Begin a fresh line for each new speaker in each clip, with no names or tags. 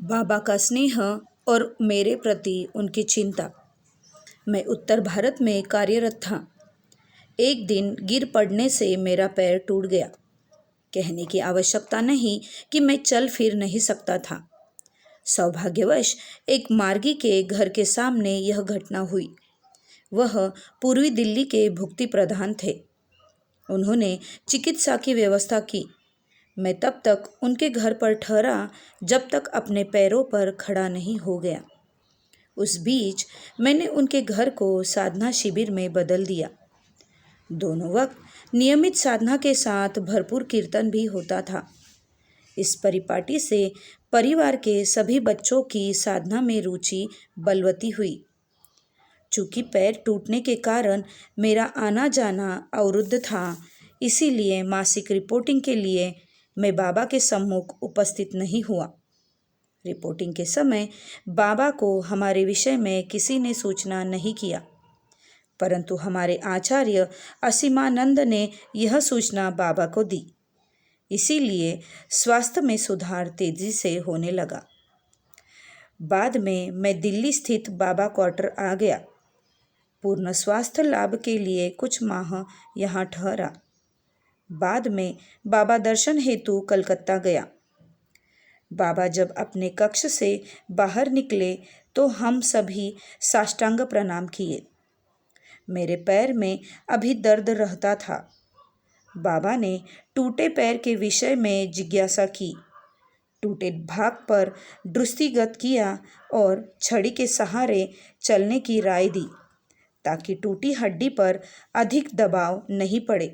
बाबा का स्नेह और मेरे प्रति उनकी चिंता। मैं उत्तर भारत में कार्यरत था। एक दिन गिर पड़ने से मेरा पैर टूट गया। कहने की आवश्यकता नहीं कि मैं चल फिर नहीं सकता था। सौभाग्यवश एक मार्गी के घर के सामने यह घटना हुई। वह पूर्वी दिल्ली के भुक्ति प्रधान थे। उन्होंने चिकित्सा की व्यवस्था की। मैं तब तक उनके घर पर ठहरा जब तक अपने पैरों पर खड़ा नहीं हो गया। उस बीच मैंने उनके घर को साधना शिविर में बदल दिया। दोनों वक्त नियमित साधना के साथ भरपूर कीर्तन भी होता था। इस परिपाटी से परिवार के सभी बच्चों की साधना में रुचि बलवती हुई। चूँकि पैर टूटने के कारण मेरा आना जाना अवरुद्ध था, इसीलिए मासिक रिपोर्टिंग के लिए मैं बाबा के सम्मुख उपस्थित नहीं हुआ। रिपोर्टिंग के समय बाबा को हमारे विषय में किसी ने सूचना नहीं किया, परंतु हमारे आचार्य असीमानंद ने यह सूचना बाबा को दी। इसीलिए स्वास्थ्य में सुधार तेजी से होने लगा। बाद में मैं दिल्ली स्थित बाबा क्वार्टर आ गया। पूर्ण स्वास्थ्य लाभ के लिए कुछ माह यहाँ ठहरा। बाद में बाबा दर्शन हेतु कलकत्ता गया। बाबा जब अपने कक्ष से बाहर निकले तो हम सभी साष्टांग प्रणाम किए। मेरे पैर में अभी दर्द रहता था। बाबा ने टूटे पैर के विषय में जिज्ञासा की, टूटे भाग पर दृष्टिगत किया और छड़ी के सहारे चलने की राय दी, ताकि टूटी हड्डी पर अधिक दबाव नहीं पड़े।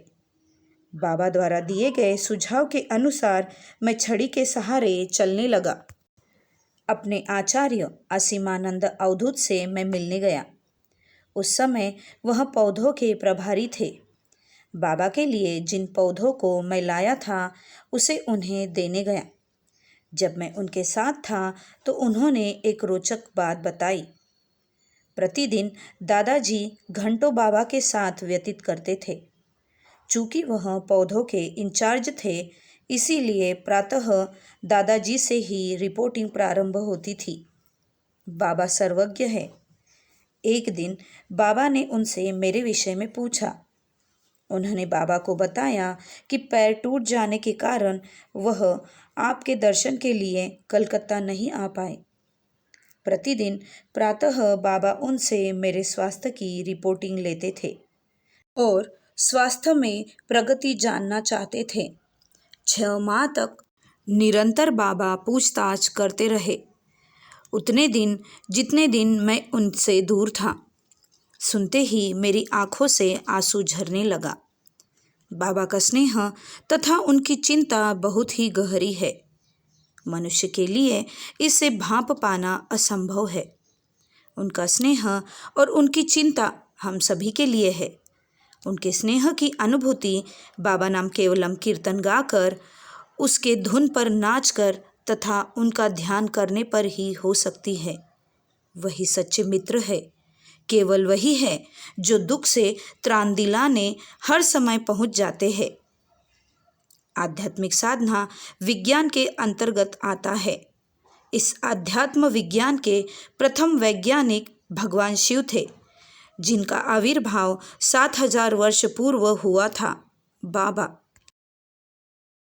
बाबा द्वारा दिए गए सुझाव के अनुसार मैं छड़ी के सहारे चलने लगा। अपने आचार्य असीमानंद अवधूत से मैं मिलने गया। उस समय वह पौधों के प्रभारी थे। बाबा के लिए जिन पौधों को मैं लाया था उसे उन्हें देने गया। जब मैं उनके साथ था तो उन्होंने एक रोचक बात बताई। प्रतिदिन दादाजी घंटों बाबा के साथ व्यतीत करते थे। चूँकि वह पौधों के इंचार्ज थे, इसीलिए प्रातः दादाजी से ही रिपोर्टिंग प्रारंभ होती थी। बाबा सर्वज्ञ है। एक दिन बाबा ने उनसे मेरे विषय में पूछा। उन्होंने बाबा को बताया कि पैर टूट जाने के कारण वह आपके दर्शन के लिए कलकत्ता नहीं आ पाए। प्रतिदिन प्रातः बाबा उनसे मेरे स्वास्थ्य की रिपोर्टिंग लेते थे और स्वास्थ्य में प्रगति जानना चाहते थे। 6 माह तक निरंतर बाबा पूछताछ करते रहे, उतने दिन जितने दिन मैं उनसे दूर था। सुनते ही मेरी आंखों से आंसू झरने लगा। बाबा का स्नेह तथा उनकी चिंता बहुत ही गहरी है। मनुष्य के लिए इसे भांप पाना असंभव है। उनका स्नेह और उनकी चिंता हम सभी के लिए है। उनके स्नेह की अनुभूति बाबा नाम केवलम कीर्तन गाकर, उसके धुन पर नाचकर तथा उनका ध्यान करने पर ही हो सकती है। वही सच्चे मित्र है। केवल वही है जो दुख से त्राण दिलाने हर समय पहुंच जाते हैं। आध्यात्मिक साधना विज्ञान के अंतर्गत आता है। इस आध्यात्म विज्ञान के प्रथम वैज्ञानिक भगवान शिव थे, जिनका आविर्भाव 7000 वर्ष पूर्व हुआ था। बाबा